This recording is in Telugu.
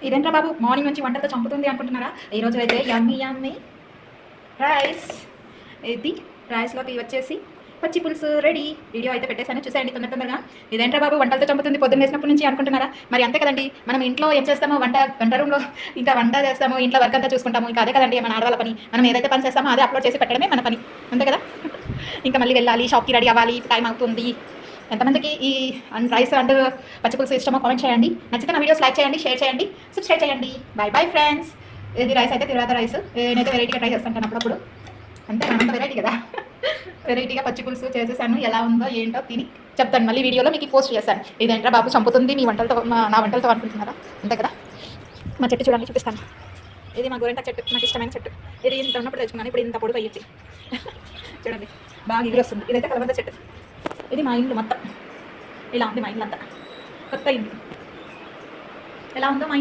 ఇదేంట్రా బాబు మార్నింగ్ నుంచి వంటలతో చంపుతుంది అనుకుంటున్నారా? ఈరోజు అయితే యమ్మీ యమ్మీ రైస్. ఇది రైస్లోకి వచ్చేసి పచ్చి పులుసు రెడీ. వీడియో అయితే పెట్టేశాను, చూసేయండి తొందరగా. ఇదేంట్రా బాబు వంటలతో చంపుతుంది పొద్దున్న వేసినప్పటి నుంచి అనుకుంటున్నారా? మరి అంతే కదండి, మనం ఇంట్లో ఏం చేస్తామో వంట రూమ్లో ఇంకా వంట చేస్తాము, ఇంట్లో వర్క్ అంతా చూసుకుంటాము. ఇంకా అదే కదండి మన ఆడవాళ్ళ పని. మనం ఏదైతే పని చేస్తామో అదే అప్లోడ్ చేసి పెట్టడమే మన పని, అంతే కదా. ఇంకా మళ్ళీ వెళ్ళాలి షాప్కి, రెడీ అవ్వాలి, టైం అవుతుంది. ఎంతమందికి ఈ రైస్ అండ్ పచ్చిపులుసు ఇష్టమో కామెంట్ చేయండి. నచ్చితే నా వీడియోస్ లైక్ చేయండి, షేర్ చేయండి, సబ్స్క్రైబ్ చేయండి. Bye friends. ఇది రైస్ అయితే తిరువాత రైస్. నేనైతే వెరైటీగా ట్రై చేస్తాను అప్పుడప్పుడు, అంతే అంత వెరైటీ కదా. వెరైటీగా పచ్చిపులుసు చేసేసాను. ఎలా ఉందో ఏంటో తిని చెప్తాను, మళ్ళీ వీడియోలో మీకు పోస్ట్ చేస్తాను. ఇదేంట్రా బాబు చంపుతుంది మీ వంటలతో, నా వంటలతో అనుకుంటున్నారా? అంతే కదా. మా చెట్టు చూడండి, చూపిస్తాను. ఇది మా గోరింట చెట్టు, నాకు ఇష్టమైన చెట్టు. ఇది ఇంత ఉన్నప్పుడు తెచ్చుకున్నాను, ఇప్పుడు ఇంత పొడుగు అయ్యింది. చూడండి బాగా ఎగురు వస్తుంది. ఇదైతే కలబంద చెట్టు. ఇది మా ఇల్లు మొత్తం ఇలా ఉంది, మా ఇల్లు అంతా కొత్త ఇల్లు. ఎలా ఉందో మా